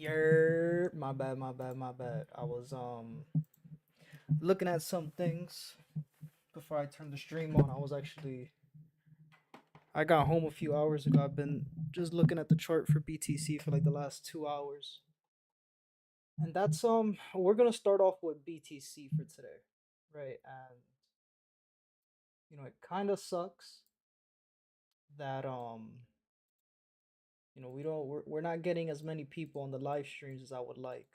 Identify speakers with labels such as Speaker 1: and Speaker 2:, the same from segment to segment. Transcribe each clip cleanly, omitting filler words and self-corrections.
Speaker 1: My bad, my bad. I was looking at some things before I turned the stream on. I got home a few hours ago. I've been just looking at the chart for BTC for like the last 2 hours. And that's we're gonna start off with BTC for today. Right. And it kinda sucks that we're not getting as many people on the live streams as I would like.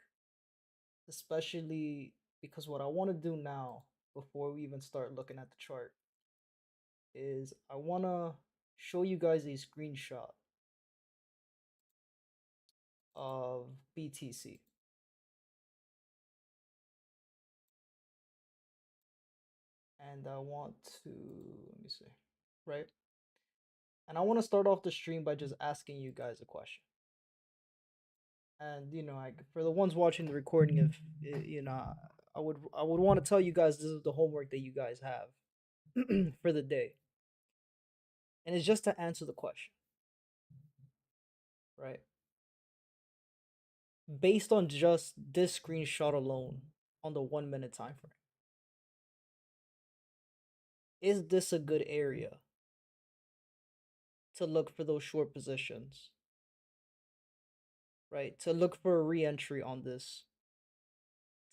Speaker 1: Especially because what I want to do now, before we even start looking at the chart, is I want to show you guys a screenshot of BTC. And I want to, let me see, right? And I want to start off the stream by just asking you guys a question. And for the ones watching the recording, if I would want to tell you guys this is the homework that you guys have for the day, and it's just to answer the question, right? Based on just this screenshot alone, on the 1 minute time frame, is this a good area to look for those short positions, right? To look for a re-entry on this,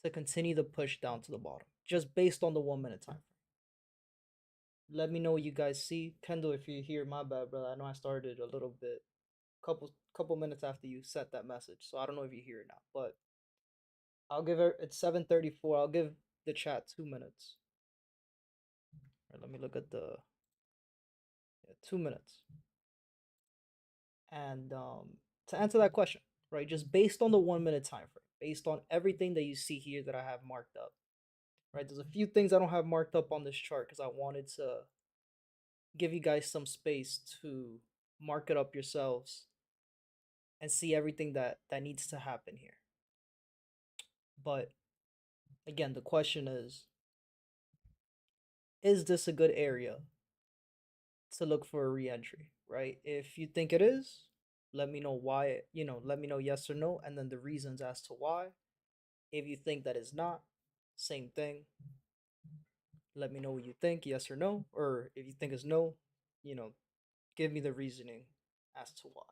Speaker 1: to continue the push down to the bottom, just based on the 1 minute time frame. Let me know what you guys see. Kendall, if you're here, my bad, brother. I know I started a little bit, couple minutes after you sent that message, so I don't know if you hear it now, but I'll give it. It's 7:34. I'll give the chat 2 minutes. All right, let me look at the 2 minutes. And to answer that question, right, just based on the 1 minute time frame, based on everything that you see here that I have marked up, right? There's a few things I don't have marked up on this chart because I wanted to give you guys some space to mark it up yourselves and see everything that needs to happen here. But again, the question is this a good area to look for a re-entry, right? If you think it is, let me know why, let me know yes or no, and then the reasons as to why. If you think that is not, same thing. Let me know what you think, yes or no. Or if you think it's no, you know, give me the reasoning as to why.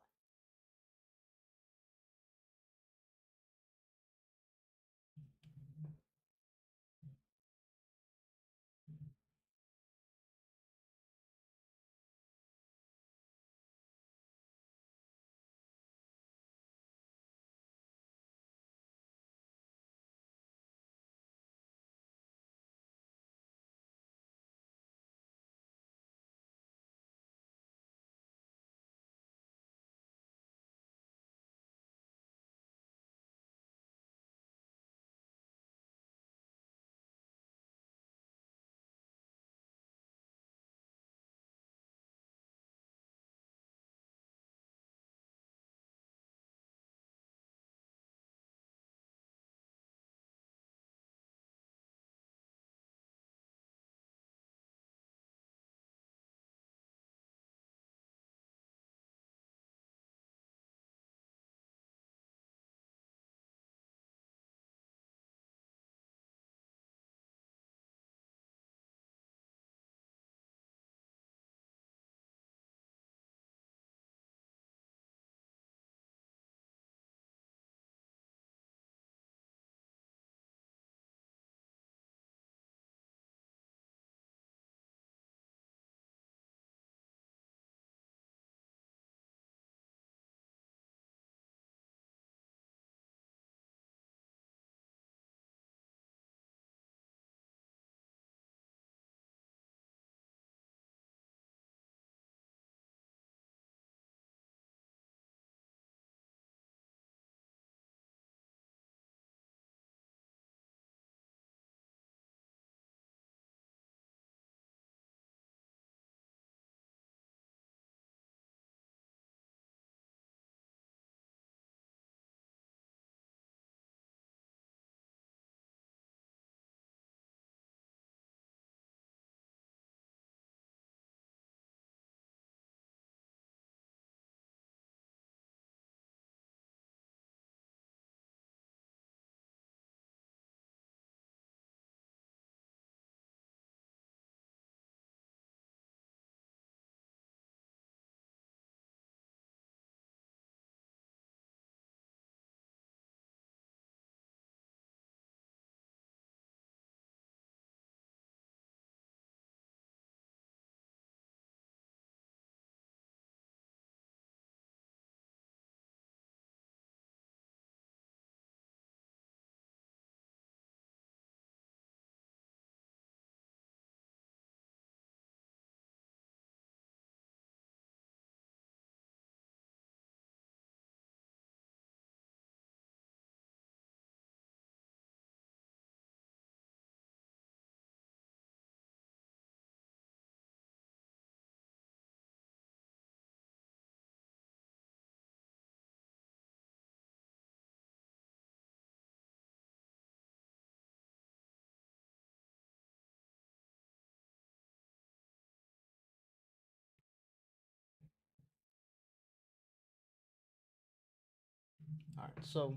Speaker 1: All right, so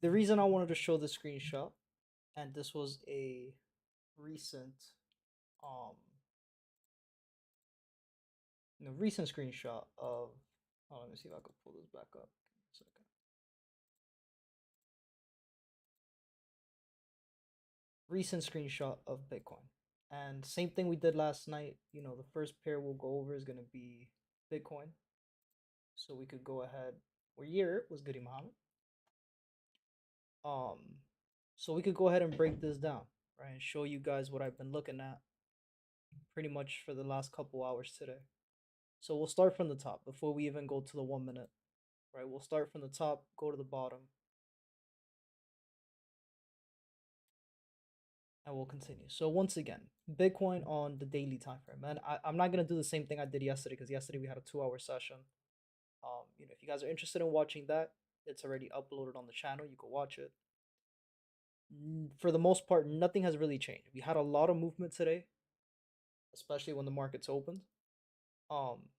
Speaker 1: the reason I wanted to show the screenshot, and this was a recent, um, recent screenshot of. Oh, let me see if I can pull this back up. Give me a second. Recent screenshot of Bitcoin, and same thing we did last night. The first pair we'll go over is gonna be Bitcoin, so we could go ahead. Where year was Goody Muhammad. Um, so we could go ahead and break this down, right, and show you guys what I've been looking at pretty much for the last couple hours today. So we'll start from the top before we even go to the 1 minute, right? We'll start from the top, go to the bottom, and we'll continue. So once again, Bitcoin on the daily time frame, and I'm not gonna do the same thing I did yesterday because yesterday we had a 2 hour session. If you guys are interested in watching that, it's already uploaded on the channel. You can watch it. For the most part, nothing has really changed. We had a lot of movement today, especially when the markets opened. Um,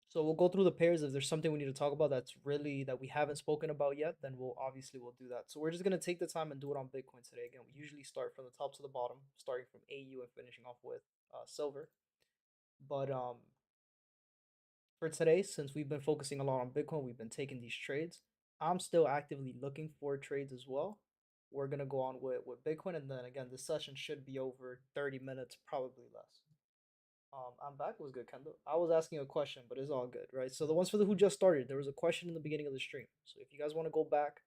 Speaker 1: so we'll go through the pairs. If there's something we need to talk about that we haven't spoken about yet, then we'll do that. So we're just gonna take the time and do it on Bitcoin today. Again, we usually start from the top to the bottom, starting from AU and finishing off with silver. But for today, since we've been focusing a lot on Bitcoin, we've been taking these trades. I'm still actively looking for trades as well. We're gonna go on with Bitcoin, and then again, this session should be over 30 minutes, probably less. I'm back. Was good, Kendall. I was asking a question, but it's all good, right? So the ones for the who just started, there was a question in the beginning of the stream. So if you guys want to go back,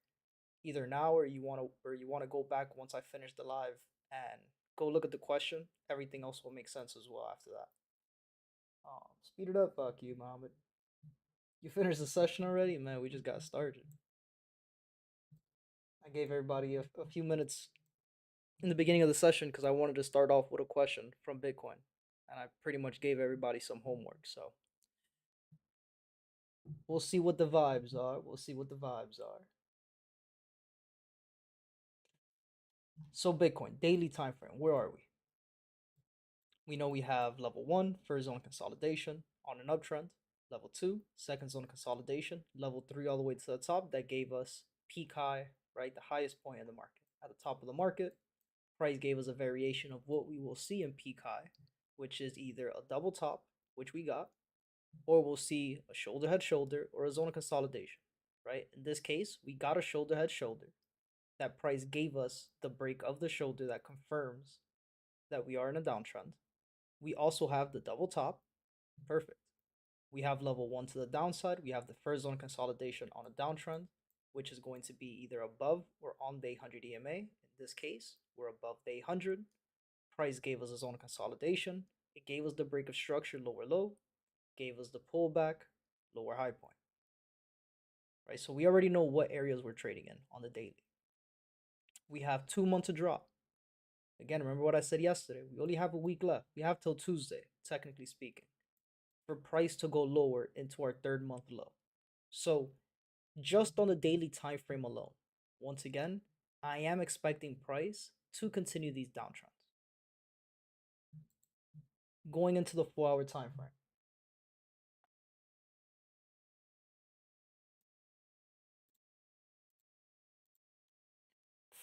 Speaker 1: either now or you want to go back once I finish the live and go look at the question, everything else will make sense as well after that. Speed it up, fuck you, Mohammed. You finished the session already, man. We just got started. I gave everybody a few minutes in the beginning of the session because I wanted to start off with a question from Bitcoin, and I pretty much gave everybody some homework. So we'll see what the vibes are. We'll see what the vibes are. So Bitcoin daily time frame. Where are we? We know we have level 1, first zone consolidation on an uptrend. Level 2, second zone consolidation. Level 3 all the way to the top. That gave us peak high, right? The highest point in the market. At the top of the market, price gave us a variation of what we will see in peak high, which is either a double top, which we got, or we'll see a shoulder head shoulder or a zone of consolidation, right? In this case, we got a shoulder head shoulder. That price gave us the break of the shoulder that confirms that we are in a downtrend. We also have the double top. Perfect. We have level 1 to the downside. We have the first zone consolidation on a downtrend, which is going to be either above or on the 800 EMA. In this case, we're above the 800. Price gave us a zone consolidation. It gave us the break of structure, lower low, gave us the pullback, lower high point. Right, so we already know what areas we're trading in on the daily. We have 2 months to drop. Again, remember what I said yesterday. We only have a week left. We have till Tuesday, technically speaking, for price to go lower into our 3rd month low. So just on the daily time frame alone, once again, I am expecting price to continue these downtrends. Going into the 4-hour time frame.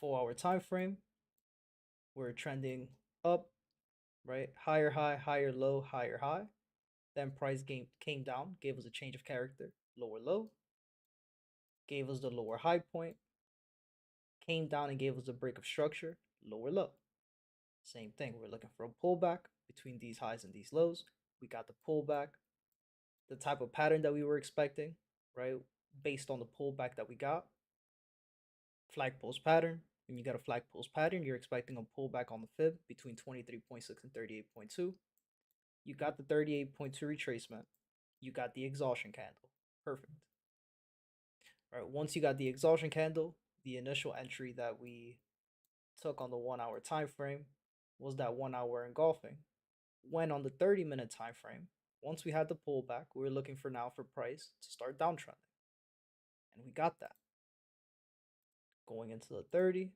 Speaker 1: Four-hour time frame, we're trending up, right? Higher high, higher low, higher high. Then price came down, gave us a change of character, lower low, gave us the lower high point, came down and gave us a break of structure, lower low. Same thing, we're looking for a pullback between these highs and these lows. We got the pullback, the type of pattern that we were expecting, right? Based on the pullback that we got. Flag post pattern. When you got a flag post pattern, you're expecting a pullback on the fib between 23.6 and 38.2. You got the 38.2 retracement. You got the exhaustion candle. Perfect. All right, once you got the exhaustion candle, the initial entry that we took on the 1-hour time frame was that 1-hour engulfing. When on the 30-minute time frame, once we had the pullback, we were looking for now for price to start downtrending. And we got that. Going into the 30,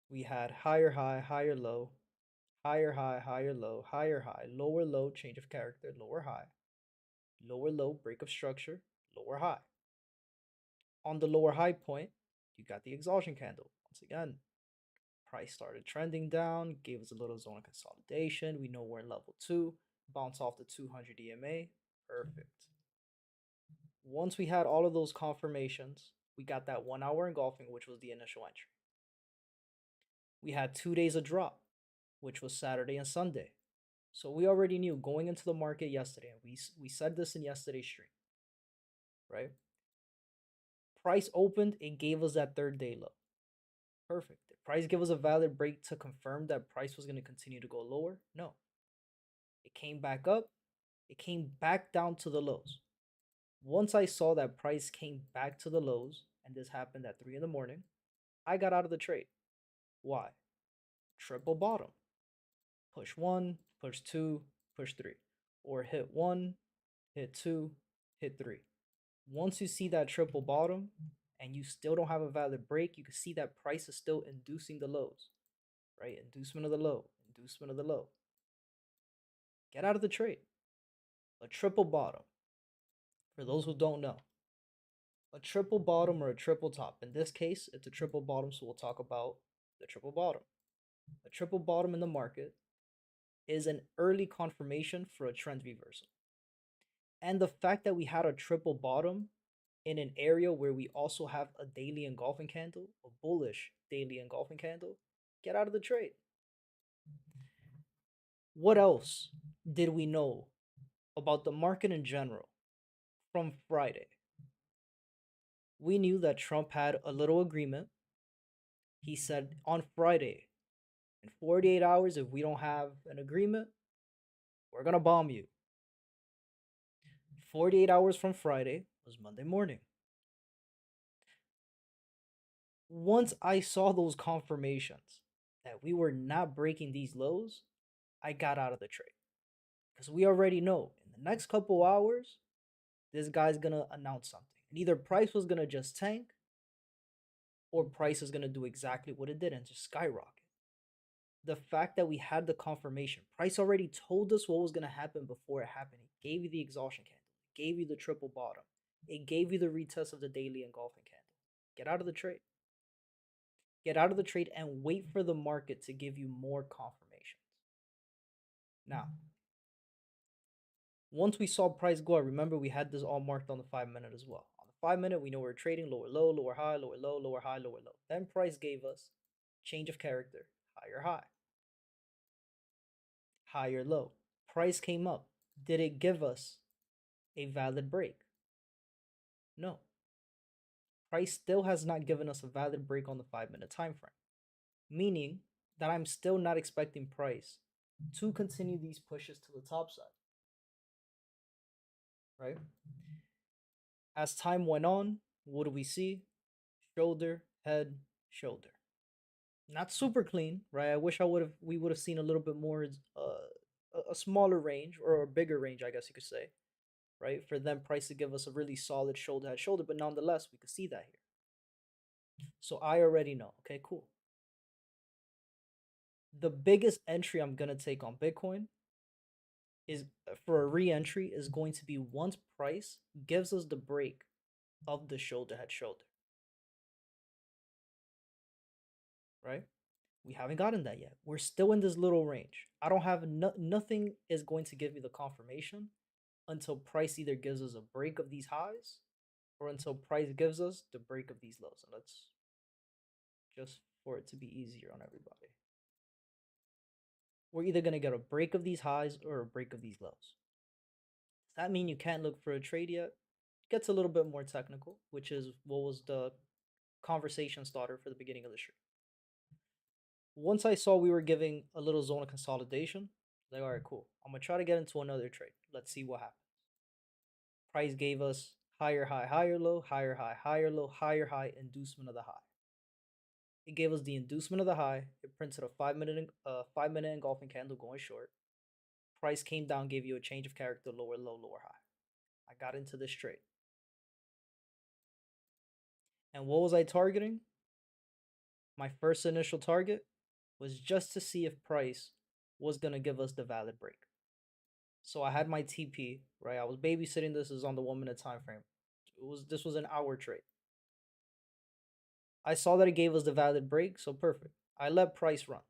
Speaker 1: we had higher high, higher low, higher high, higher low, higher high, lower low, change of character, lower high. lower low, break of structure, lower high. On the lower high point, you got the exhaustion candle. Once again, price started trending down, gave us a little zone of consolidation. We know we're in level 2, bounce off the 200 EMA. Perfect. Once we had all of those confirmations, we got that 1 hour engulfing, which was the initial entry. We had 2 days of drop, which was Saturday and Sunday. So we already knew going into the market yesterday, and we said this in yesterday's stream, right? Price opened, it gave us that 3rd day low. Perfect. Did price give us a valid break to confirm that price was going to continue to go lower? No. It came back up. It came back down to the lows. Once I saw that price came back to the lows, and this happened at 3 in the morning, I got out of the trade. Why? Triple bottom. Push 1, push 2, push 3. Or hit 1, hit 2, hit 3. Once you see that triple bottom and you still don't have a valid break, you can see that price is still inducing the lows, right? Inducement of the low, inducement of the low. Get out of the trade. A triple bottom, for those who don't know, a triple bottom or a triple top. In this case, it's a triple bottom, so we'll talk about the triple bottom. A triple bottom in the market is an early confirmation for a trend reversal. And the fact that we had a triple bottom in an area where we also have a daily engulfing candle, a bullish daily engulfing candle, get out of the trade. What else did we know about the market in general from Friday? We knew that Trump had a little agreement. He said on Friday, in 48 hours, if we don't have an agreement, we're going to bomb you. 48 hours from Friday was Monday morning. Once I saw those confirmations that we were not breaking these lows, I got out of the trade. Because we already know in the next couple hours, this guy's going to announce something. And either price was going to just tank or price is going to do exactly what it did and just skyrocket. The fact that we had the confirmation, price already told us what was going to happen before it happened. It gave you the exhaustion candle. It gave you the triple bottom. It gave you the retest of the daily engulfing candle. Get out of the trade. Get out of the trade and wait for the market to give you more confirmations. Now, once we saw price go up, remember we had this all marked on the 5-minute as well. On the 5-minute, we know we're trading lower low, lower high, lower low, lower high, lower low. Then price gave us change of character, higher high, higher low. Price came up. Did it give us a valid break? No. Price still has not given us a valid break on the 5-minute time frame, meaning that I'm still not expecting price to continue these pushes to the top side, right? As time went on, what do we see? Shoulder, head, shoulder. Not super clean, right? I wish we would have seen a little bit more, a smaller range or a bigger range, I guess you could say, right? For them, price to give us a really solid shoulder, head, shoulder, but nonetheless, we could see that here. So I already know. Okay, cool. The biggest entry I'm gonna take on Bitcoin is for a re-entry is going to be once price gives us the break of the shoulder, head, shoulder. Right? We haven't gotten that yet. We're still in this little range. I don't have nothing is going to give me the confirmation until price either gives us a break of these highs or until price gives us the break of these lows. And let's just for it to be easier on everybody. We're either going to get a break of these highs or a break of these lows. Does that mean you can't look for a trade yet? Gets a little bit more technical, which is what was the conversation starter for the beginning of the stream. Once I saw we were giving a little zone of consolidation, like, all right, cool. I'm going to try to get into another trade. Let's see what happens. Price gave us higher high, higher low, higher high, higher low, higher high, inducement of the high. It gave us the inducement of the high. It printed a 5-minute engulfing candle going short. Price came down, gave you a change of character, lower low, lower high. I got into this trade. And what was I targeting? My first initial target was just to see if price was going to give us the valid break. So I had my TP, right? I was babysitting this is on the 1 minute time frame. This was an hour trade. I saw that it gave us the valid break, so perfect. I let price run.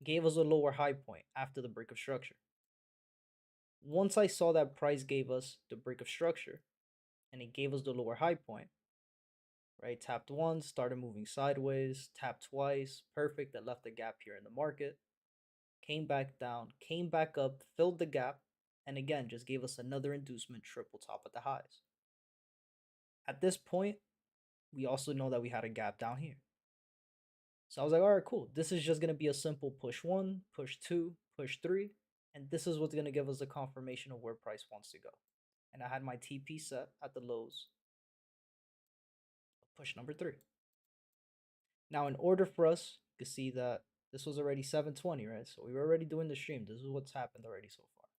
Speaker 1: Gave us a lower high point after the break of structure. Once I saw that price gave us the break of structure and it gave us the lower high point, right? Tapped once, started moving sideways, tapped twice, perfect. That left a gap here in the market. Came back down, came back up, filled the gap, and again just gave us another inducement triple top at the highs. At this point, we also know that we had a gap down here. So I was like, all right, cool. This is just going to be a simple push 1, push 2, push 3, and this is what's going to give us a confirmation of where price wants to go. And I had my TP set at the lows of push number 3. Now, in order for us to see that this was already 720, right? So we were already doing the stream. This is what's happened already so far.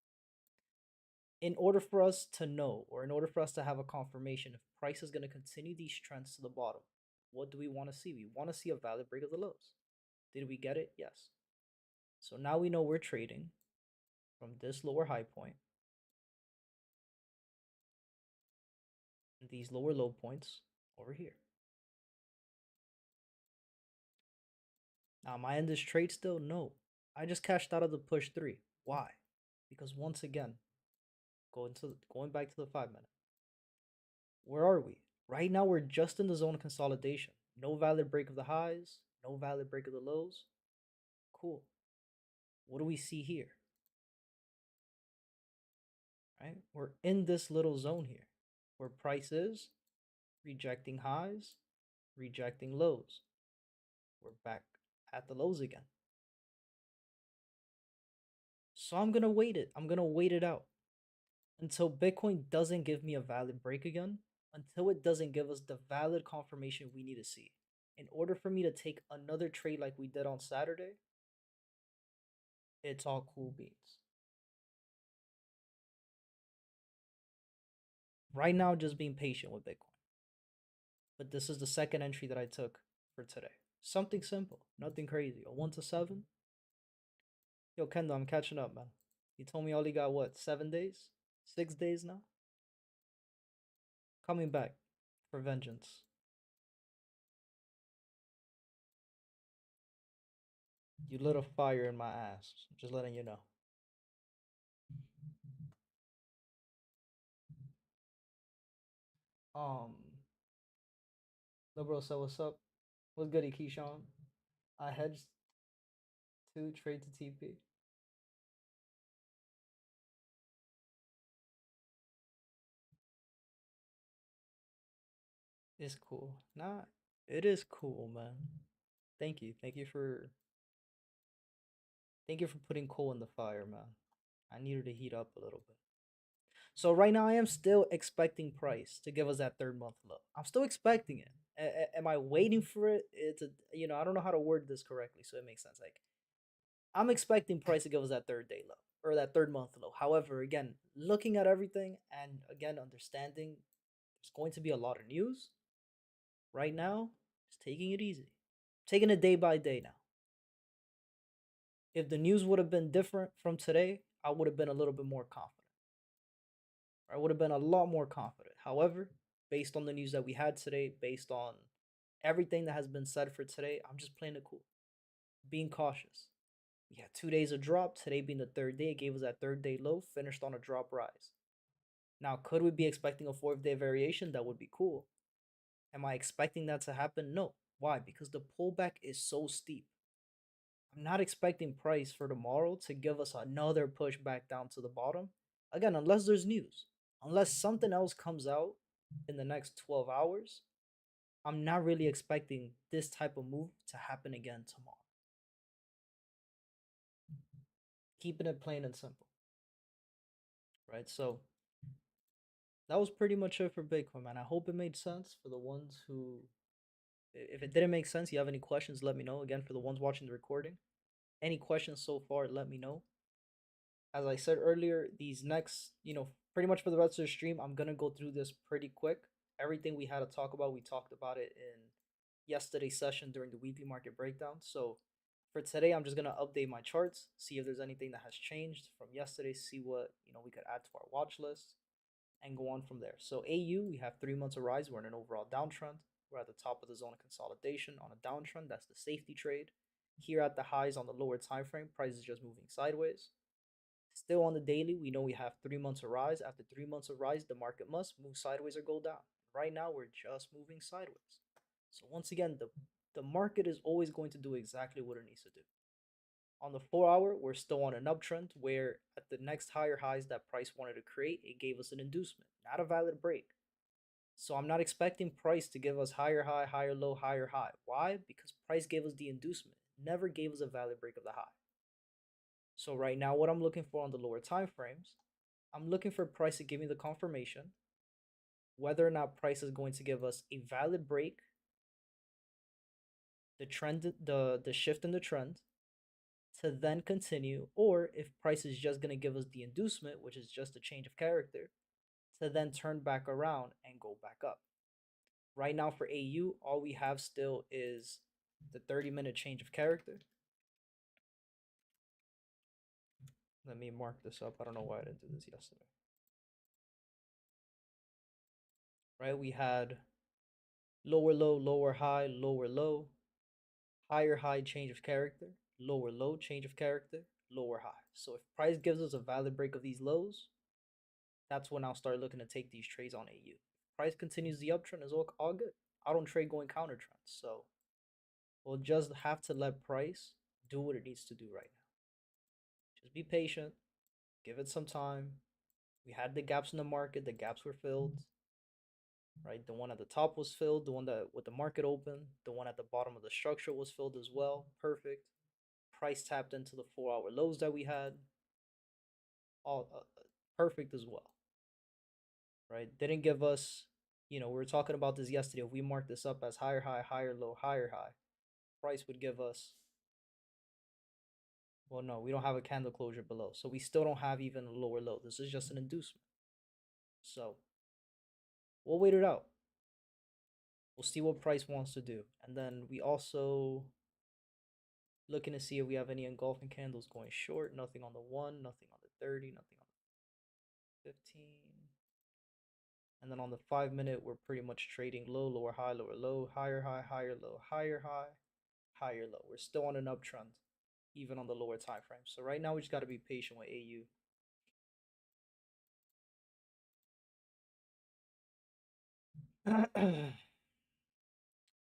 Speaker 1: In order for us to know, or in order for us to have a confirmation if price is going to continue these trends to the bottom, what do we want to see? We want to see a valid break of the lows. Did we get it? Yes. So now we know we're trading from this lower high point and these lower low points over here. Now, am I in this trade still? No. I just cashed out of the push 3. Why? Because once again, going back to the 5 minute. Where are we? Right now, we're just in the zone of consolidation. No valid break of the highs, no valid break of the lows. Cool. What do we see here? Right? We're in this little zone here where price is rejecting highs, rejecting lows. We're back at the lows again. So I'm going to wait it. I'm going to wait it out until Bitcoin doesn't give me a valid break again, until it doesn't give us the valid confirmation we need to see. In order for me to take another trade like we did on Saturday, it's all cool beans. Right now, just being patient with Bitcoin. But this is the second entry that I took for today. Something simple, nothing crazy. A 1 to 7. Yo, Kendall, I'm catching up, man. You told me all you got what, 7 days? 6 days now? Coming back for vengeance. You lit a fire in my ass. Just letting you know. Um, the bro said, what's up? What's goody, Keyshawn? I hedged 2 trade to TP. It's cool. Nah, it is cool, man. Thank you. Thank you for putting coal in the fire, man. I needed to heat up a little bit. So right now I am still expecting price to give us that 3rd month low. I'm still expecting it. Am I waiting for it? I don't know how to word this correctly so it makes sense. Like, I'm expecting price to give us that 3rd day low or that 3rd month low. However, again, looking at everything and again understanding there's going to be a lot of news. Right now, just taking it easy. Taking it day by day now. If the news would have been different from today, I would have been a little bit more confident. I would have been a lot more confident. However, based on the news that we had today, based on everything that has been said for today, I'm just playing it cool. Being cautious. We had 2 days of drop. Today being the 3rd day, it gave us that 3rd day low, finished on a drop rise. Now, could we be expecting a 4th day variation? That would be cool. Am I expecting that to happen? No. Why? Because the pullback is so steep. I'm not expecting price for tomorrow to give us another push back down to the bottom. Again, unless there's news. Unless something else comes out in the next 12 hours, I'm not really expecting this type of move to happen again tomorrow. Keeping it plain and simple. Right? So that was pretty much it for Bitcoin, man. I hope it made sense for the ones who, if it didn't make sense, you have any questions, let me know. Again, for the ones watching the recording, any questions so far, let me know. As I said earlier, these next, pretty much for the rest of the stream, I'm going to go through this pretty quick. Everything we had to talk about, we talked about it in yesterday's session during the weekly market breakdown. So For today, I'm just gonna update my charts, see if there's anything that has changed from yesterday, see what we could add to our watch list, and go on from there. So AU, we have 3 months of rise. We're in an overall downtrend. We're at the top of the zone of consolidation on a downtrend. That's the safety trade. Here at the highs on the lower time frame, price is just moving sideways. Still on the daily, we know we have 3 months of rise. After 3 months of rise, the market must move sideways or go down. Right now, we're just moving sideways. So once again, the market is always going to do exactly what it needs to do. On the 4 hour, we're still on an uptrend where at the next higher highs that price wanted to create, it gave us an inducement, not a valid break. So I'm not expecting price to give us higher high, higher low, higher high. Why? Because price gave us the inducement, never gave us a valid break of the high. So right now, what I'm looking for on the lower time frames, I'm looking for price to give me the confirmation whether or not price is going to give us a valid break, the trend, the shift in the trend, to then continue, or if price is just going to give us the inducement, which is just a change of character, to then turn back around and go back up. Right now for AU, all we have still is the 30-minute change of character. Let me mark this up. I don't know why I didn't do this yesterday. Right, we had lower low, lower high, lower low, higher high, change of character, lower low, change of character, lower high. So if price gives us a valid break of these lows, that's when I'll start looking to take these trades on AU. If price continues the uptrend, is all good. I don't trade going counter trends, so we'll just have to let price do what it needs to do right now. Just be patient, give it some time. We had the gaps in the market, the gaps were filled. Right, the one at the top was filled, the one that with the market open, the one at the bottom of the structure was filled as well. Perfect. Price tapped into the 4 hour lows that we had, all perfect as well. Right, didn't give us, we were talking about this yesterday. If we mark this up as higher high, higher low, higher high, price would give us, well, no, we don't have a candle closure below, so we still don't have even a lower low. This is just an inducement, so we'll wait it out. We'll see what price wants to do, and then we also looking to see if we have any engulfing candles going short. Nothing on the 1, nothing on the 30, nothing on the 15. And then on the 5 minute, we're pretty much trading low, lower high, lower low, higher high, higher low, higher high, higher low. We're still on an uptrend, even on the lower time frame. So right now, we just got to be patient with AU.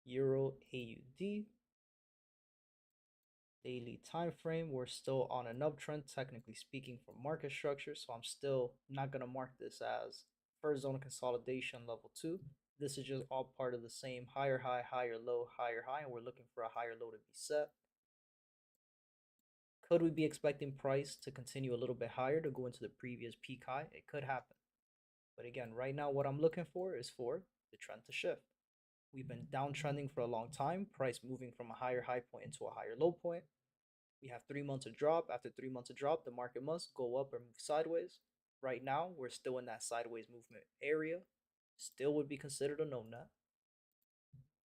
Speaker 1: Euro AUD. Daily time frame, we're still on an uptrend, technically speaking, for market structure. So I'm still not going to mark this as first zone of consolidation level 2. This is just all part of the same higher high, higher low, higher high, and we're looking for a higher low to be set. Could we be expecting price to continue a little bit higher to go into the previous peak high? It could happen. But again, right now, what I'm looking for is for the trend to shift. We've been downtrending for a long time, price moving from a higher high point into a higher low point. We have 3 months of drop. After 3 months of drop, the market must go up or move sideways. Right now, we're still in that sideways movement area. Still would be considered a no nut.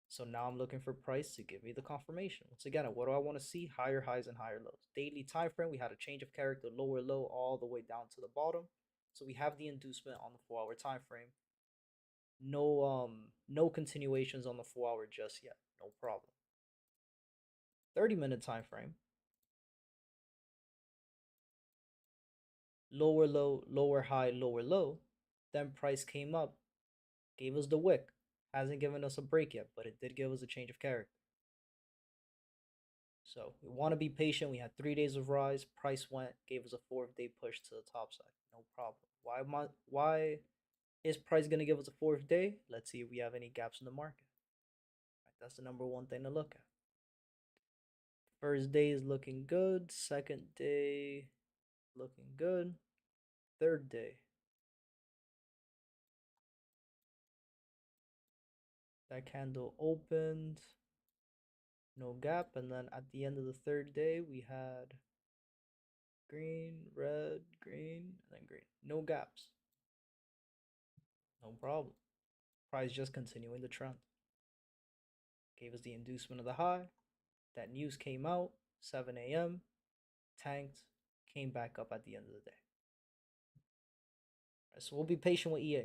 Speaker 1: So now I'm looking for price to give me the confirmation. Once again, what do I want to see? Higher highs and higher lows. Daily time frame, we had a change of character, lower low all the way down to the bottom. So we have the inducement on the 4 hour time frame. No continuations on the 4 hour just yet. No problem. 30-minute time frame. Lower low, lower high, lower low. Then price came up, gave us the wick. Hasn't given us a break yet, but it did give us a change of character. So we want to be patient. We had 3 days of rise. Price went, gave us a 4th day push to the top side. No problem. Why is price going to give us a 4th day? Let's see if we have any gaps in the market. Right, that's the number one thing to look at. First day is looking good. Second day looking good. Third day. That candle opened. No gap. And then at the end of the third day, we had green, red, green, and then green. No gaps. No problem. Price just continuing the trend. Gave us the inducement of the high. That news came out. 7 a.m., tanked, came back up at the end of the day. Right, so we'll be patient with EA.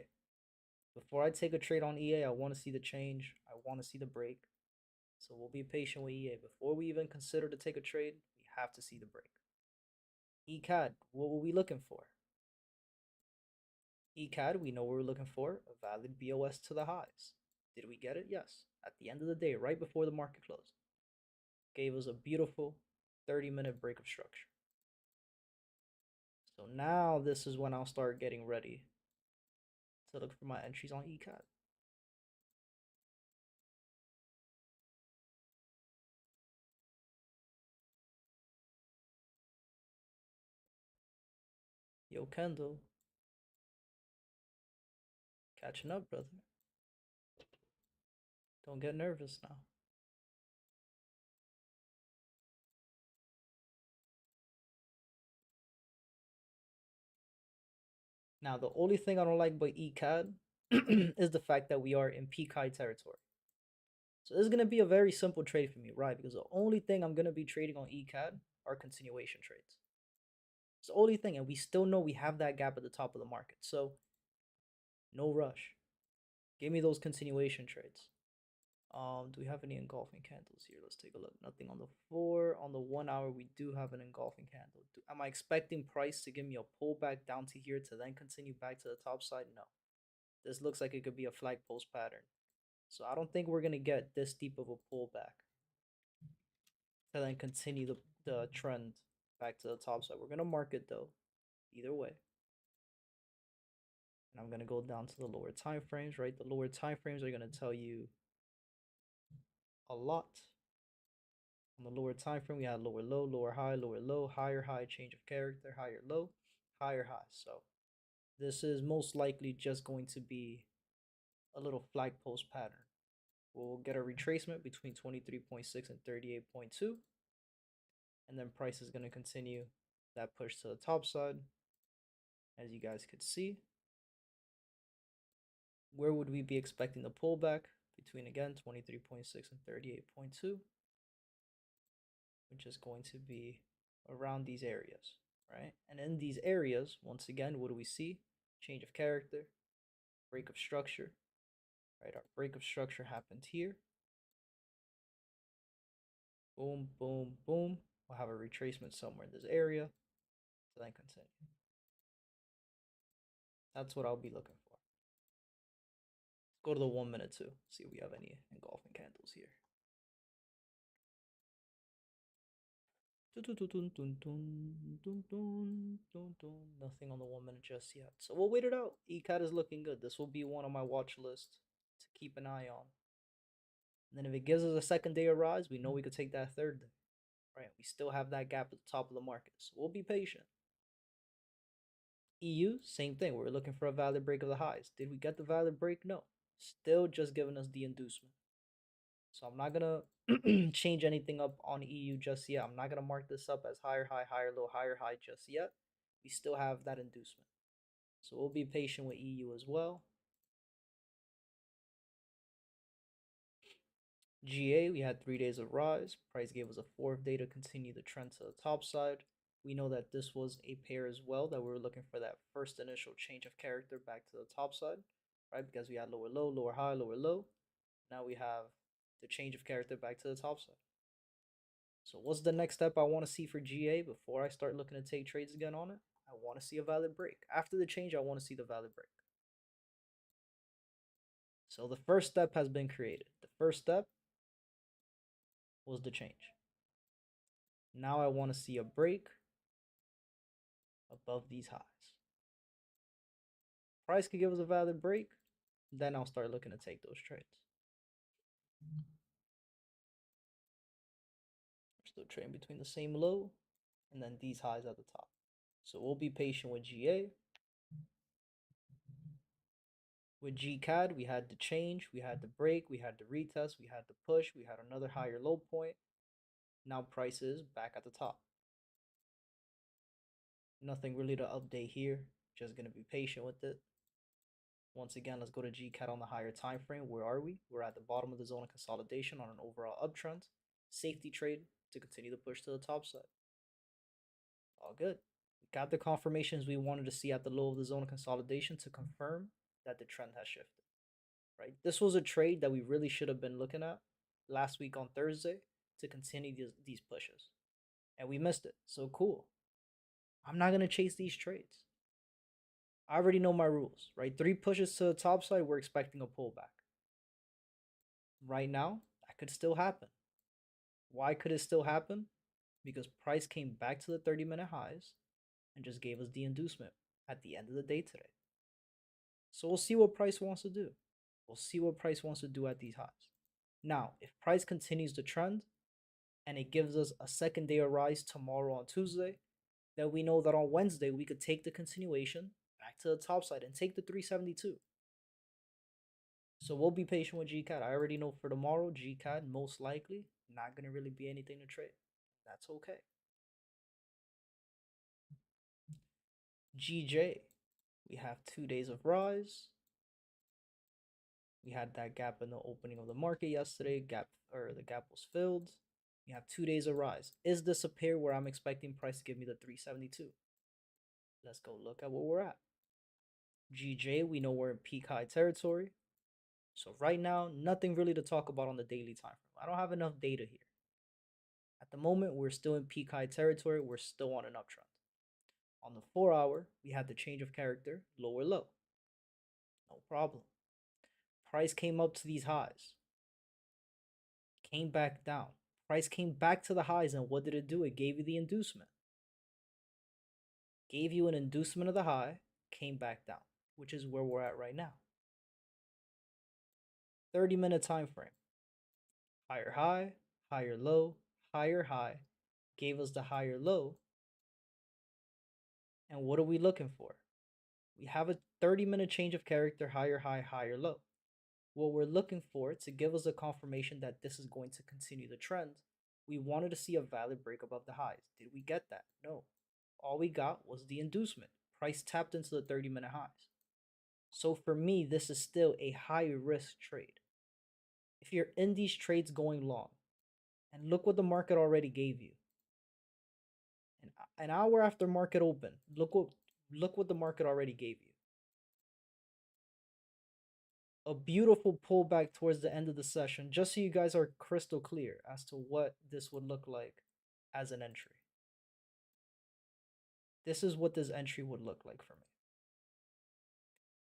Speaker 1: Before I take a trade on EA, I want to see the change. I want to see the break. So we'll be patient with EA. Before we even consider to take a trade, we have to see the break. ECAD, what were we looking for? ECAD, we know what we're looking for, a valid BOS to the highs. Did we get it? Yes. At the end of the day, right before the market closed, gave us a beautiful 30-minute break of structure. So now this is when I'll start getting ready to look for my entries on ECAD. Yo, Kendall. Catching up, brother. Don't get nervous now. Now, the only thing I don't like about ECAD is the fact that we are in peak high territory. So this is going to be a very simple trade for me, right? Because the only thing I'm going to be trading on ECAD are continuation trades. It's the only thing, and we still know we have that gap at the top of the market. So no rush. Give me those continuation trades. Do we have any engulfing candles here? Let's take a look. Nothing on the 4. On the 1 hour, we do have an engulfing candle. Am I expecting price to give me a pullback down to here to then continue back to the top side? No. This looks like it could be a flag post pattern. So I don't think we're going to get this deep of a pullback to then continue the trend back to the top side. We're going to mark it though, either way. And I'm going to go down to the lower time frames, right? The lower time frames are going to tell you a lot. On the lower time frame, we had lower low, lower low, higher high, change of character, higher low, higher high. So this is most likely just going to be a little flag post pattern. We'll get a retracement between 23.6 and 38.2. And then price is going to continue that push to the top side. As you guys could see, where would we be expecting the pullback? Between, again, 23.6 and 38.2, which is going to be around these areas, right? And in these areas, once again, what do we see? Change of character, break of structure, right? Our break of structure happened here. Boom, boom, boom. We'll have a retracement somewhere in this area to then continue. That's what I'll be looking for. Let's go to the 1 minute too. See if we have any engulfing candles here. Nothing on the 1 minute just yet. So we'll wait it out. ECAD is looking good. This will be one on my watch list to keep an eye on. And then if it gives us a second day of rise, we know we could take that third day. Right? We still have that gap at the top of the market. So we'll be patient. EU, same thing. We're looking for a valid break of the highs. Did we get the valid break? No. Still just giving us the inducement. So I'm not going to change anything up on EU just yet. I'm not going to mark this up as higher high, higher low, higher high just yet. We still have that inducement. So we'll be patient with EU as well. GA, we had 3 days of rise. Price gave us a 4th day to continue the trend to the top side. We know that this was a pair as well, that we were looking for that first initial change of character back to the top side, right? Because we had lower low, lower high, lower low. Now we have the change of character back to the top side. So what's the next step I want to see for GA before I start looking to take trades again on it? I want to see a valid break. After the change, I want to see the valid break. So the first step has been created. The first step was the change. Now I want to see a break above these highs. Price could give us a valid break, then I'll start looking to take those trades. We're still trading between the same low and then these highs at the top. So we'll be patient with GA. With GCAD, we had the change, we had the break, we had the retest, we had the push, we had another higher low point. Now price is back at the top. Nothing really to update here. Just going to be patient with it. Once again, let's go to GCAD on the higher time frame. Where are we? We're at the bottom of the zone of consolidation on an overall uptrend. Safety trade to continue the push to the top side. All good. Got the confirmations we wanted to see at the low of the zone of consolidation to confirm that the trend has shifted. Right? This was a trade that we really should have been looking at last week on Thursday to continue these pushes. And we missed it. So cool. I'm not going to chase these trades. I already know my rules, right? 3 pushes to the top side, we're expecting a pullback. Right now, that could still happen. Why could it still happen? Because price came back to the 30-minute highs and just gave us the inducement at the end of the day today. So we'll see what price wants to do. We'll see what price wants to do at these highs. Now, if price continues to trend and it gives us a second day of rise tomorrow on Tuesday, then we know that on Wednesday we could take the continuation back to the top side and take the 372. So we'll be patient with GCAD. I already know for tomorrow, GCAD most likely not going to really be anything to trade. That's okay. GJ, we have 2 days of rise. We had that gap in the opening of the market yesterday. The gap was filled. We have 2 days of rise. Is this a pair where I'm expecting price to give me the 372? Let's go look at where we're at. GJ, we know we're in peak high territory. So right now, nothing really to talk about on the daily time frame. I don't have enough data here. At the moment, we're still in peak high territory. We're still on an uptrend. On the 4 hour, we had the change of character, lower low. No problem. Price came up to these highs. Came back down. Price came back to the highs, and what did it do? It gave you the inducement. Gave you an inducement of the high, came back down, which is where we're at right now. 30-minute time frame. Higher high, higher low, higher high, gave us the higher low. And what are we looking for? We have a 30-minute change of character, higher high, higher low. What we're looking for to give us a confirmation that this is going to continue the trend, we wanted to see a valid break above the highs. Did we get that? No. All we got was the inducement. Price tapped into the 30-minute highs. So for me, this is still a high risk trade. If you're in these trades going long, and look what the market already gave you. An hour after market open, look what the market already gave you. A beautiful pullback towards the end of the session, just so you guys are crystal clear as to what this would look like as an entry. This is what this entry would look like for me.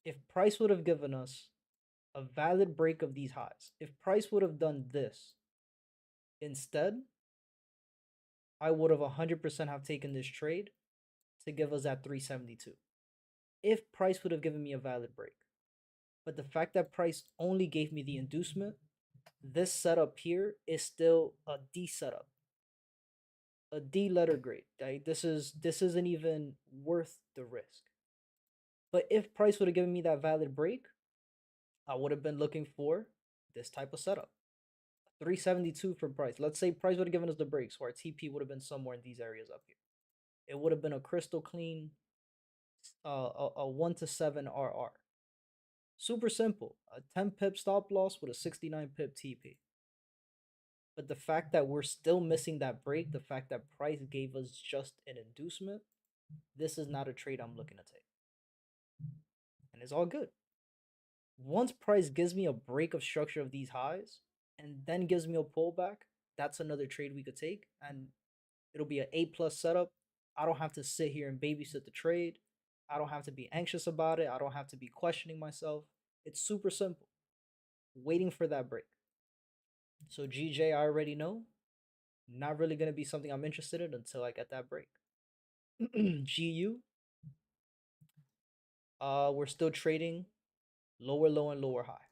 Speaker 1: If price would have given us a valid break of these highs, if price would have done this instead, I would have 100% have taken this trade to give us that 372. If price would have given me a valid break. But the fact that price only gave me the inducement, this setup here is still a D setup. A D letter grade. Right? This isn't even worth the risk. But if price would have given me that valid break, I would have been looking for this type of setup. 372 for price. Let's say price would have given us the break, so our TP would have been somewhere in these areas up here. It would have been a crystal clean a 1 to 7 RR. Super simple. A 10 pip stop loss with a 69 pip TP. But the fact that we're still missing that break, the fact that price gave us just an inducement, this is not a trade I'm looking to take. And it's all good. Once price gives me a break of structure of these highs and then gives me a pullback, that's another trade we could take. And it'll be an A+ setup. I don't have to sit here and babysit the trade. I don't have to be anxious about it. I don't have to be questioning myself. It's super simple. Waiting for that break. So GJ, I already know. Not really going to be something I'm interested in until I get that break. GU. We're still trading lower low and lower high.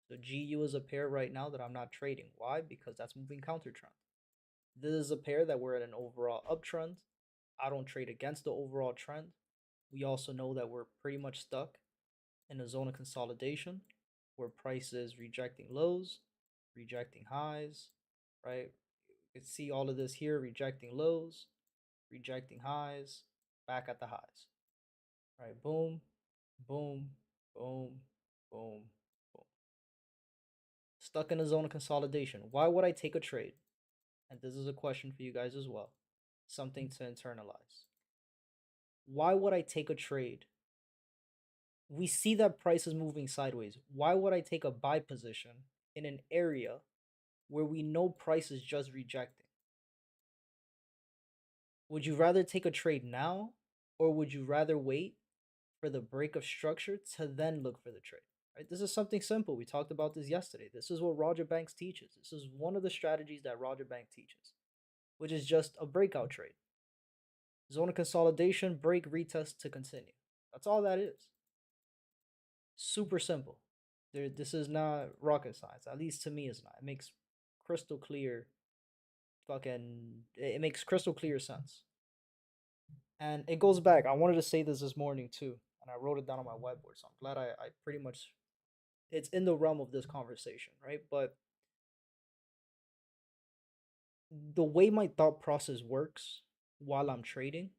Speaker 1: So GU is a pair right now that I'm not trading. Why? Because that's moving counter trend. This is a pair that we're in an overall uptrend. I don't trade against the overall trend. We also know that we're pretty much stuck in a zone of consolidation where price is rejecting lows, rejecting highs, right? You can see all of this here, rejecting lows, rejecting highs, back at the highs, right? Boom, boom, boom, boom, boom. Stuck in a zone of consolidation. Why would I take a trade and this is a question for you guys as well, something to internalize. Why would I take a trade? We see that price is moving sideways. Why would I take a buy position in an area where we know price is just rejecting? Would you rather take a trade now, or would you rather wait for the break of structure to then look for the trade? Right? This is something simple. We talked about this yesterday. This is what Roger Banks teaches. This is one of the strategies that Roger Banks teaches, which is just a breakout trade. Zone of consolidation, break, retest to continue. That's all that is. Super simple. This is not rocket science. At least to me, it's not. It makes crystal clear. It makes crystal clear sense. And it goes back. I wanted to say this morning too, and I wrote it down on my whiteboard. So I'm glad I pretty much, it's in the realm of this conversation, right? But the way my thought process works while I'm trading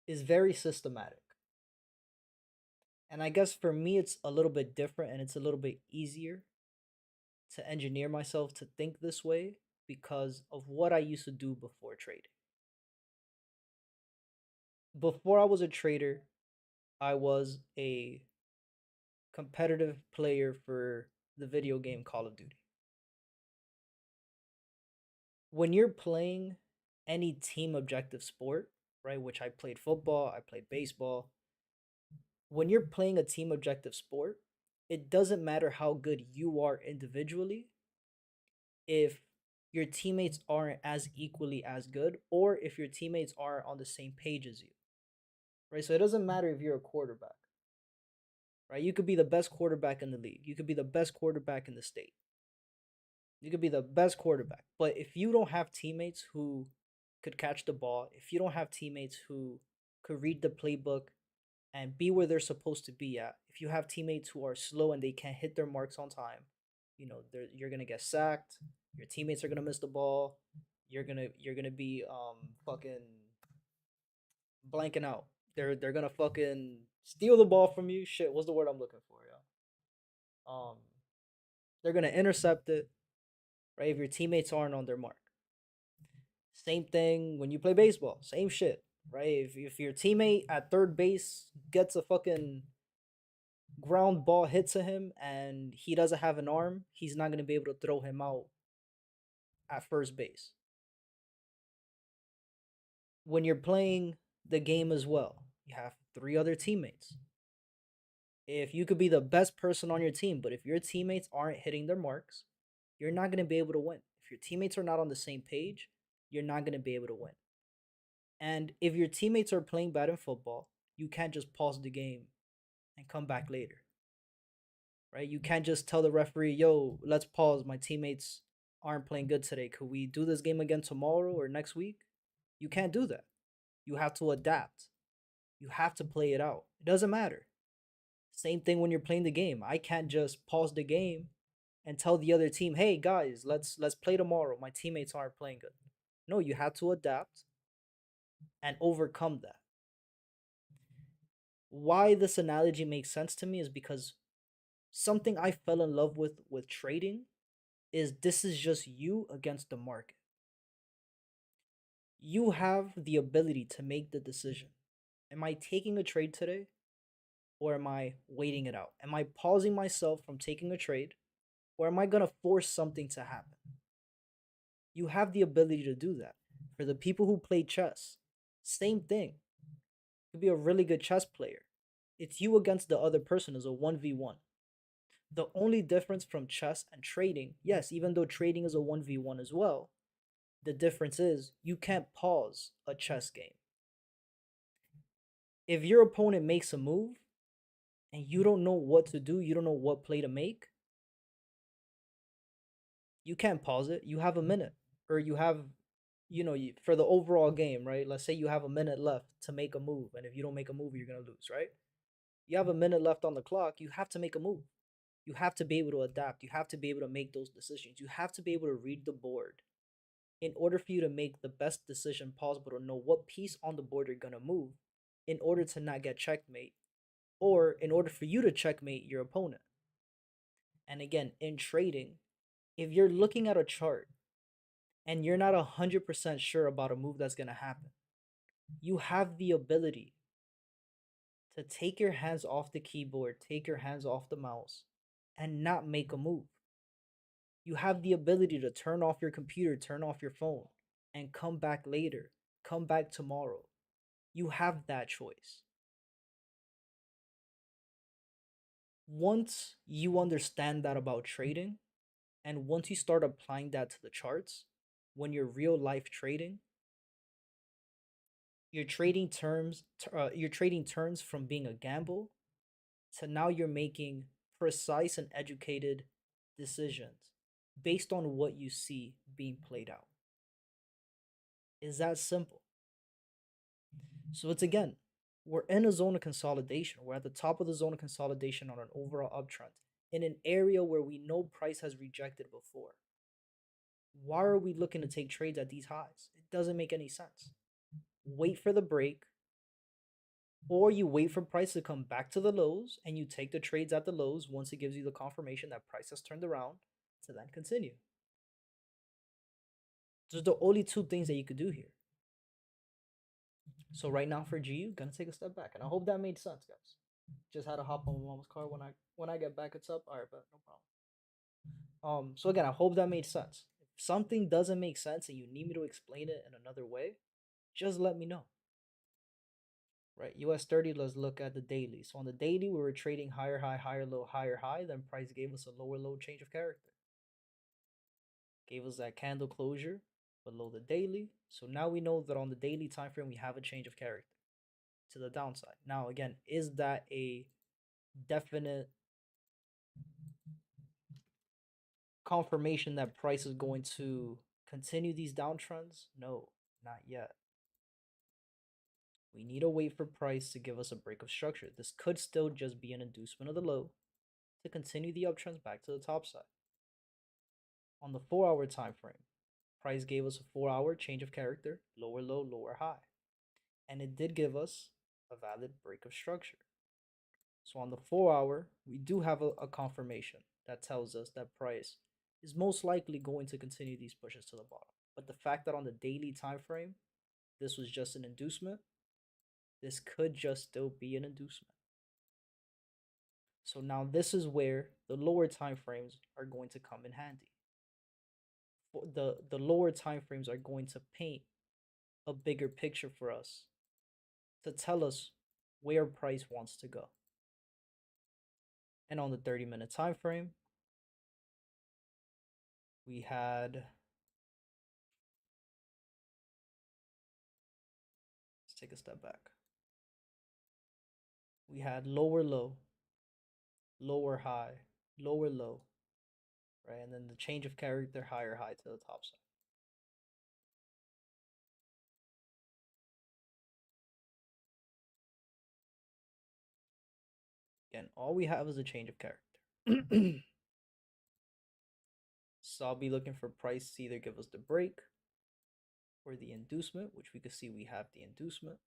Speaker 1: is very systematic. And I guess for me, it's a little bit different and it's a little bit easier to engineer myself to think this way because of what I used to do before trading. Before I was a trader, I was a competitive player for the video game Call of Duty. When you're playing any team objective sport, right, which I played football, I played baseball, when you're playing a team objective sport, it doesn't matter how good you are individually if your teammates aren't as equally as good or if your teammates aren't on the same page as you. Right? So it doesn't matter if you're a quarterback. Right? You could be the best quarterback in the league. You could be the best quarterback in the state. You could be the best quarterback. But if you don't have teammates who could catch the ball, if you don't have teammates who could read the playbook and be where they're supposed to be at, if you have teammates who are slow and they can't hit their marks on time, you're gonna get sacked. Your teammates are gonna miss the ball. You're gonna be fucking blanking out. They're gonna fucking steal the ball from you. Shit, what's the word I'm looking for, yo? They're gonna intercept it, right? If your teammates aren't on their mark. Same thing when you play baseball. Same shit, right? If your teammate at third base gets a fucking ground ball hit to him and he doesn't have an arm, he's not gonna be able to throw him out at first base. When you're playing the game as well, you have three other teammates. If you could be the best person on your team, but if your teammates aren't hitting their marks, you're not going to be able to win. If your teammates are not on the same page, you're not going to be able to win. And if your teammates are playing bad in football, you can't just pause the game and come back later. Right? You can't just tell the referee, yo, let's pause. My teammates aren't playing good today. Could we do this game again tomorrow or next week? You can't do that. You have to adapt. You have to play it out. It doesn't matter. Same thing when you're playing the game. I can't just pause the game and tell the other team, "Hey guys, let's play tomorrow. My teammates aren't playing good." No, you have to adapt and overcome that. Why this analogy makes sense to me is because something I fell in love with trading is this is just you against the market. You have the ability to make the decision. Am I taking a trade today or am I waiting it out? Am I pausing myself from taking a trade or am I going to force something to happen? You have the ability to do that. For the people who play chess, same thing. You could be a really good chess player. It's you against the other person as a 1v1. The only difference from chess and trading, yes, even though trading is a 1v1 as well, the difference is you can't pause a chess game. If your opponent makes a move and you don't know what to do, you don't know what play to make, you can't pause it. You have a minute, or you have, for the overall game, right? Let's say you have a minute left to make a move, and if you don't make a move, you're gonna lose, right? You have a minute left on the clock. You have to make a move. You have to be able to adapt. You have to be able to make those decisions. You have to be able to read the board in order for you to make the best decision possible to know what piece on the board you're gonna move in order to not get checkmate, or in order for you to checkmate your opponent. And again, in trading, if you're looking at a chart and you're not 100% sure about a move that's going to happen, you have the ability to take your hands off the keyboard, take your hands off the mouse, and not make a move. You have the ability to turn off your computer, turn off your phone, and come back later, come back tomorrow. You have that choice. Once you understand that about trading, and once you start applying that to the charts, when you're real life trading, you're trading turns from being a gamble to now you're making precise and educated decisions based on what you see being played out. Is that simple? So it's again, we're in a zone of consolidation. We're at the top of the zone of consolidation on an overall uptrend in an area where we know price has rejected before. Why are we looking to take trades at these highs? It doesn't make any sense. Wait for the break, or you wait for price to come back to the lows and you take the trades at the lows once it gives you the confirmation that price has turned around to then continue. Those are the only two things that you could do here. So right now for GU, gonna take a step back, and I hope that made sense, guys. Just had to hop on my mom's car. When I get back, it's up. All right, but no problem. So again, I hope that made sense. If something doesn't make sense and you need me to explain it in another way, just let me know. Right, US 30, let's look at the daily. So on the daily, we were trading higher high, higher low, higher high. Then price gave us a lower low change of character. Gave us that candle closure below the daily. So now we know that on the daily time frame, we have a change of character to the downside. Now, again, is that a definite confirmation that price is going to continue these downtrends? No, not yet. We need to wait for price to give us a break of structure. This could still just be an inducement of the low to continue the uptrends back to the top side. On the 4-hour time frame, price gave us a 4-hour change of character, lower low, lower high. And it did give us a valid break of structure. So on the 4-hour, we do have a confirmation that tells us that price is most likely going to continue these pushes to the bottom. But the fact that on the daily time frame, this was just an inducement, this could just still be an inducement. So now this is where the lower time frames are going to come in handy. The lower time frames are going to paint a bigger picture for us to tell us where price wants to go. And on the 30-minute time frame, we had, let's take a step back. We had lower low, lower high, lower low, right? And then the change of character, higher high to the top side. Again, all we have is a change of character. So I'll be looking for price to either give us the break or the inducement, which we can see we have the inducement.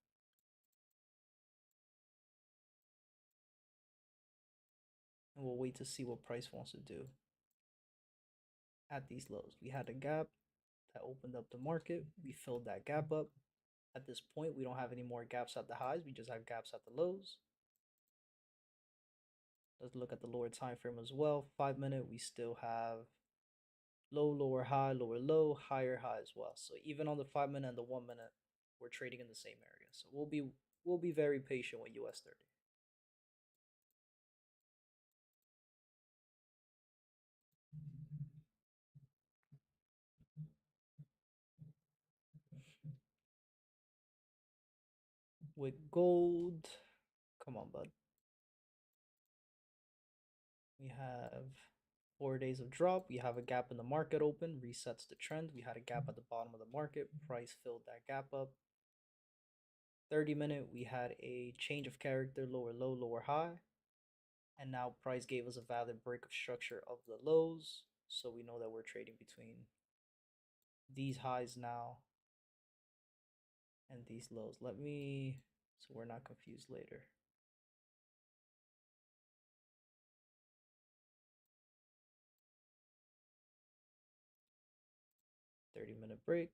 Speaker 1: And we'll wait to see what price wants to do at these lows. We had a gap that opened up the market. We filled that gap up. At this point, we don't have any more gaps at the highs. We just have gaps at the lows. Let's look at the lower time frame as well. 5-minute, we still have low, lower, high, lower, low, higher, high as well. So even on the 5-minute and the 1-minute, we're trading in the same area. So we'll be very patient with US 30. With gold, come on, bud. We have 4 days of drop. We have a gap in the market open, resets the trend. We had a gap at the bottom of the market. Price filled that gap up. 30-minute, we had a change of character, lower low, lower high. And now price gave us a valid break of structure of the lows. So we know that we're trading between these highs now and these lows. So we're not confused later. 30-minute break.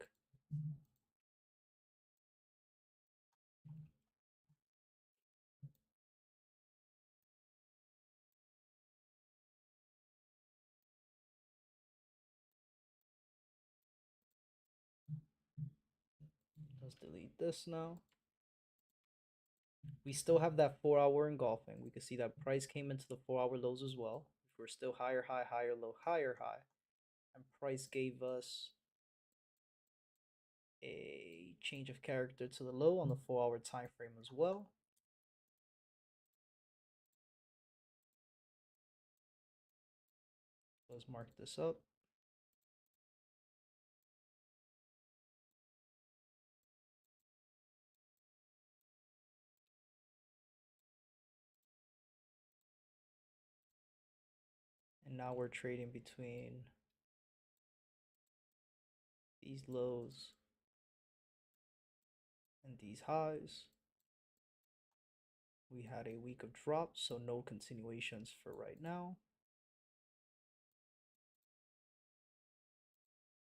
Speaker 1: Let's delete this now. We still have that 4-hour engulfing. We can see that price came into the 4-hour lows as well. If we're still higher high, higher low, higher high. And price gave us a change of character to the low on the 4-hour time frame as well. Let's mark this up. And now we're trading between these lows and these highs. We had a week of drops, so no continuations for right now.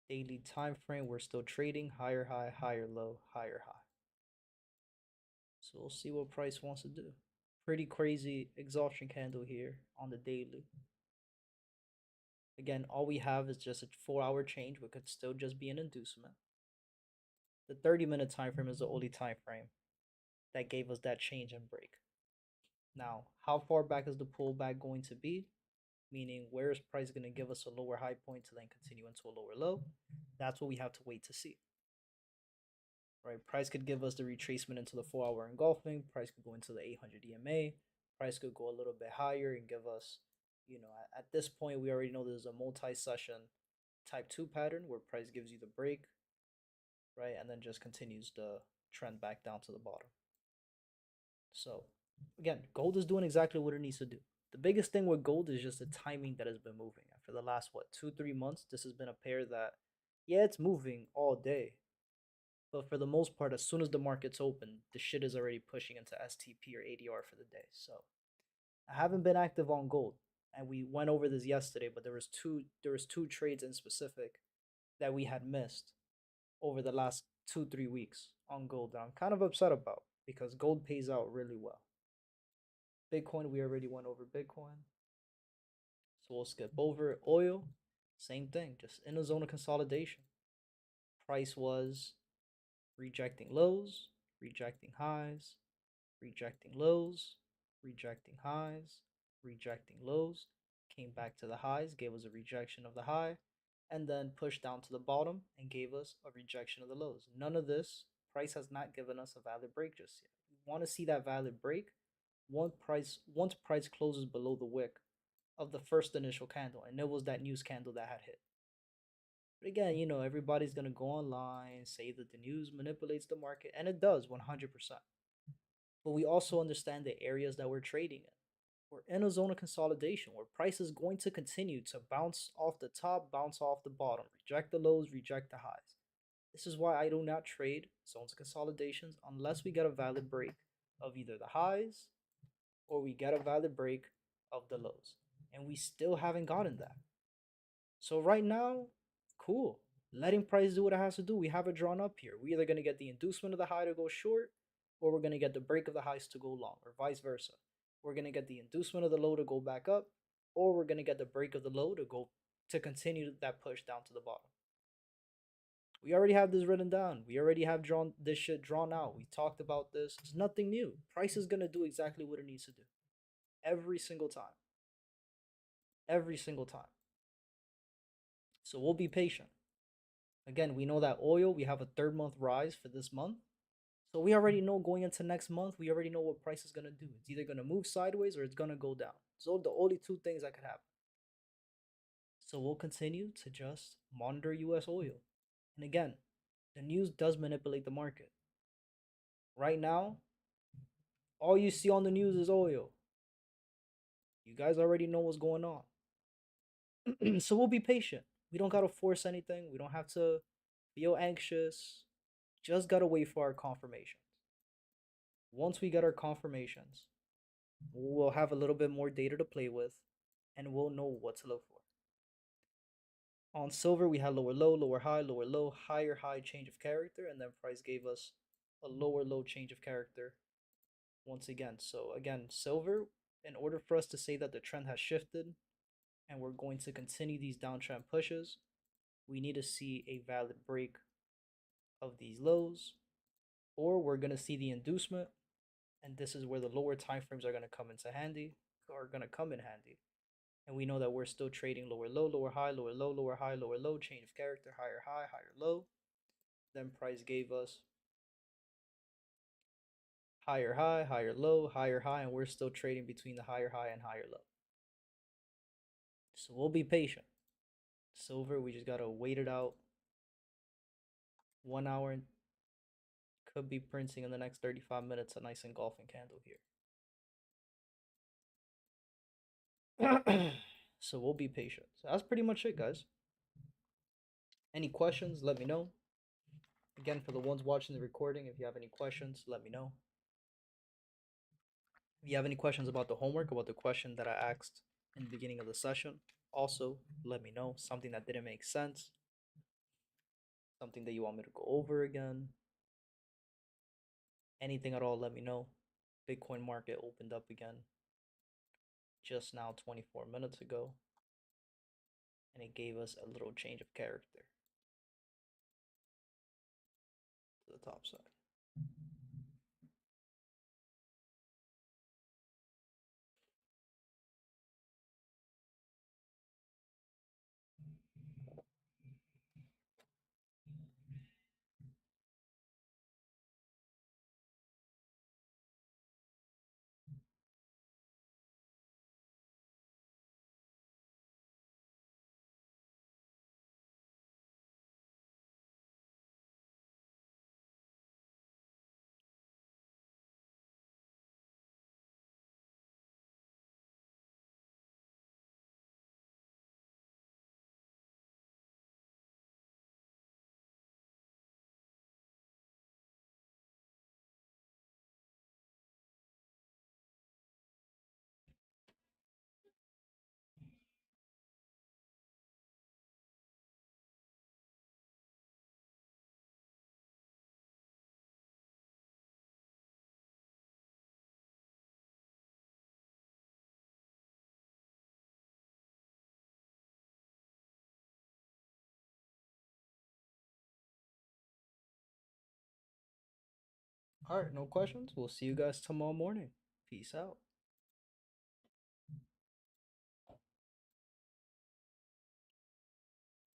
Speaker 1: Daily time frame, we're still trading higher high, higher low, higher high. So we'll see what price wants to do. Pretty crazy exhaustion candle here on the daily. Again, all we have is just a 4-hour change, but could still just be an inducement. The 30-minute time frame is the only time frame that gave us that change and break. Now, how far back is the pullback going to be? Meaning, where is price going to give us a lower high point to then continue into a lower low? That's what we have to wait to see. Right? Price could give us the retracement into the 4-hour engulfing. Price could go into the 800 EMA. Price could go a little bit higher and give us, at this point, we already know there's a multi-session type 2 pattern where price gives you the break, right? And then just continues the trend back down to the bottom. So, again, gold is doing exactly what it needs to do. The biggest thing with gold is just the timing that has been moving. For the last, 2-3 months, this has been a pair that, yeah, it's moving all day. But for the most part, as soon as the market's open, the shit is already pushing into STP or ADR for the day. So I haven't been active on gold. And we went over this yesterday, but there was two trades in specific that we had missed over the last 2-3 weeks on gold that I'm kind of upset about because gold pays out really well. Bitcoin, we already went over Bitcoin. So we'll skip over oil. Same thing, just in a zone of consolidation. Price was rejecting lows, rejecting highs, rejecting lows, rejecting highs, rejecting lows, came back to the highs, gave us a rejection of the high, and then pushed down to the bottom and gave us a rejection of the lows. None of this, price has not given us a valid break just yet. We want to see that valid break once price closes below the wick of the first initial candle, and it was that news candle that had hit. But again, everybody's going to go online, say that the news manipulates the market, and it does 100%. But we also understand the areas that we're trading in. We're in a zone of consolidation where price is going to continue to bounce off the top, bounce off the bottom, reject the lows, reject the highs. This is why I do not trade zones of consolidations unless we get a valid break of either the highs or we get a valid break of the lows. And we still haven't gotten that. So right now, cool. Letting price do what it has to do. We have it drawn up here. We're either going to get the inducement of the high to go short, or we're going to get the break of the highs to go long, or vice versa. We're going to get the inducement of the low to go back up, or we're going to get the break of the low to continue that push down to the bottom. We already have this written down. We already have this shit drawn out. We talked about this. It's nothing new. Price is going to do exactly what it needs to do. Every single time. Every single time. So we'll be patient. Again, we know that oil, we have a 3rd month rise for this month. So we already know going into next month, we already know what price is going to do. It's either going to move sideways or it's going to go down. So the only 2 things that could happen. So we'll continue to just monitor US oil. And again, the news does manipulate the market. Right now, all you see on the news is oil. You guys already know what's going on. So we'll be patient. We don't got to force anything. We don't have to feel anxious. Just got to wait for our confirmations. Once we get our confirmations, we'll have a little bit more data to play with and we'll know what to look for. On silver, we had lower low, lower low, higher high change of character, and then price gave us a lower low change of character once again. So again, silver, in order for us to say that the trend has shifted and we're going to continue these downtrend pushes, we need to see a valid break of these lows, or we're going to see the inducement, and this is where the lower time frames are going to come into handy, or going to come in handy. And we know that we're still trading lower low, lower high, lower low, lower high, lower low, change of character, higher high, higher low. Then price gave us higher high, higher high, and we're still trading between the higher high and higher low. So we'll be patient. Silver, we just gotta wait it out. 1 hour could be printing in the next 35 minutes a nice engulfing candle here. So we'll be patient. So that's pretty much it, guys. Any questions, let me know. Again, for the ones watching the recording, if you have any questions, let me know. If you have any questions about the homework, about the question that I asked in the beginning of the session, also let me know. Something that didn't make sense, something that you want me to go over again, anything at all, let me know. Bitcoin market opened up again just now, 24 minutes ago, and it gave us a little change of character to the top side. All right, no questions. We'll see you guys tomorrow morning. Peace out.